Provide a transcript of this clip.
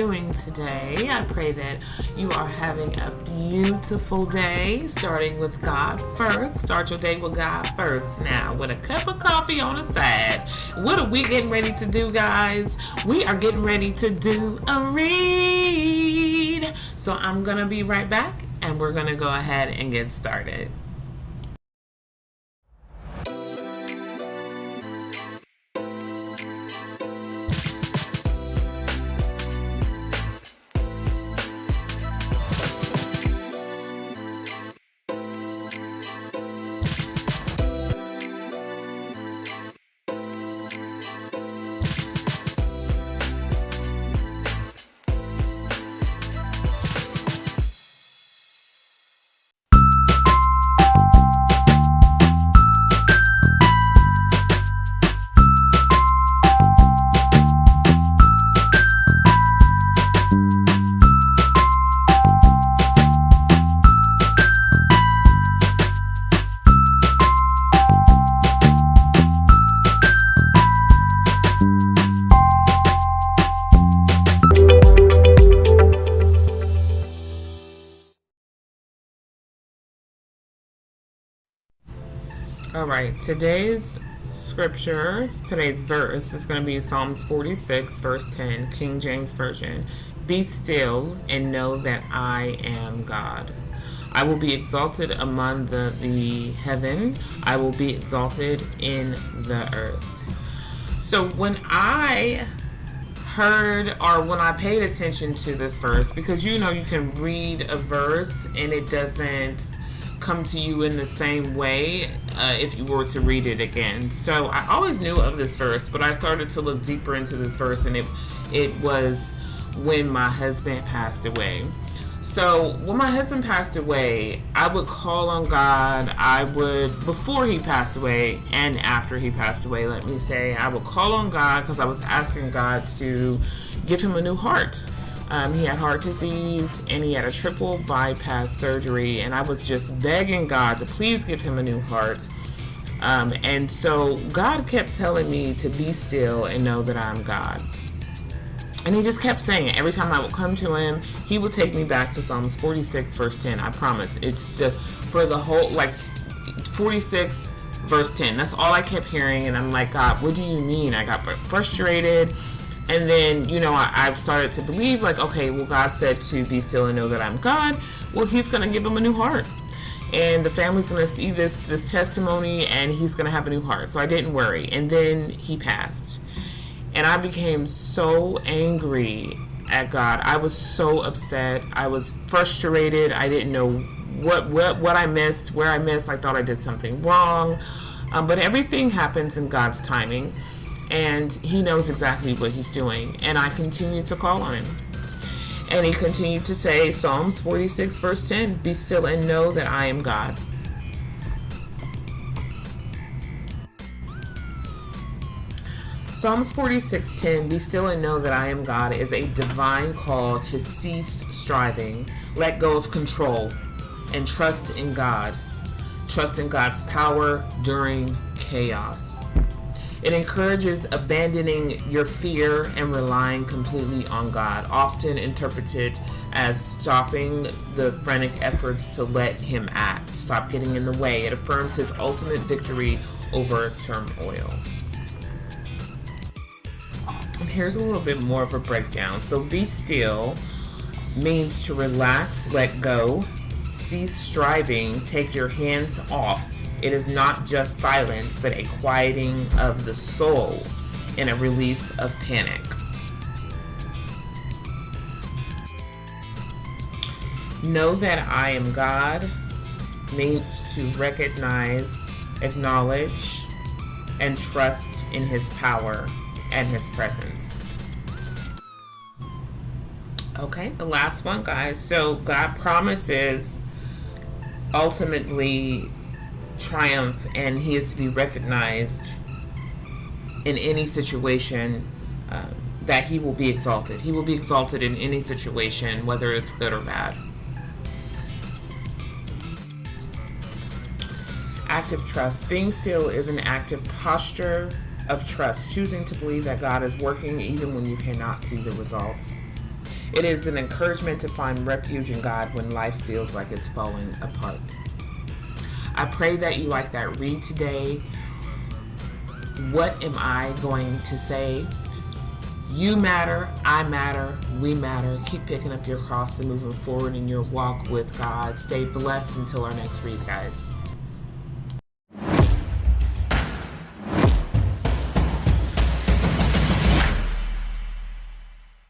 doing today? I pray that you are having a beautiful day, starting with God first. Start your day with God first now, with a cup of coffee on the side. What are we getting ready to do, guys? We are getting ready to do a read. So I'm going to be right back, and we're going to go ahead and get started. All right, today's verse is going to be Psalms 46, verse 10, King James Version. Be still and know that I am God. I will be exalted among the heaven. I will be exalted in the earth. So when I paid attention to this verse, because you can read a verse and it doesn't come to you in the same way if you were to read it again. So I always knew of this verse, but I started to look deeper into this verse, and it was when my husband passed away. So when my husband passed away, I would call on God. Before he passed away and after he passed away, let me say, I would call on God because I was asking God to give him a new heart. He had heart disease and he had a triple bypass surgery, and I was just begging God to please give him a new heart. And so God kept telling me to be still and know that I'm God. And he just kept saying it. Every time I would come to him, he would take me back to Psalms 46, verse 10. I promise. It's for the whole, 46, verse 10. That's all I kept hearing. And I'm like, God, what do you mean? I got frustrated. And then, I started to believe, okay, well, God said to be still and know that I'm God. Well, he's going to give him a new heart. And the family's going to see this testimony, and he's going to have a new heart. So I didn't worry. And then he passed. And I became so angry at God. I was so upset. I was frustrated. I didn't know what I missed, where I missed. I thought I did something wrong. But everything happens in God's timing. And he knows exactly what he's doing. And I continued to call on him. And he continued to say, Psalms 46, verse 10, be still and know that I am God. Psalms 46:10, be still and know that I am God, is a divine call to cease striving, let go of control, and trust in God. Trust in God's power during chaos. It encourages abandoning your fear and relying completely on God, often interpreted as stopping the frantic efforts to let him act, stop getting in the way. It affirms his ultimate victory over turmoil. And here's a little bit more of a breakdown. So be still means to relax, let go, cease striving, take your hands off. It is not just silence, but a quieting of the soul and a release of panic. Know that I am God means to recognize, acknowledge, and trust in his power and his presence. Okay, the last one, guys. So God promises ultimately triumph, and he is to be recognized in any situation, that he will be exalted. He will be exalted in any situation, whether it's good or bad. Active trust. Being still is an active posture of trust, choosing to believe that God is working even when you cannot see the results. It is an encouragement to find refuge in God when life feels like it's falling apart. I pray that you like that read today. What am I going to say? You matter, I matter, we matter. Keep picking up your cross and moving forward in your walk with God. Stay blessed until our next read, guys.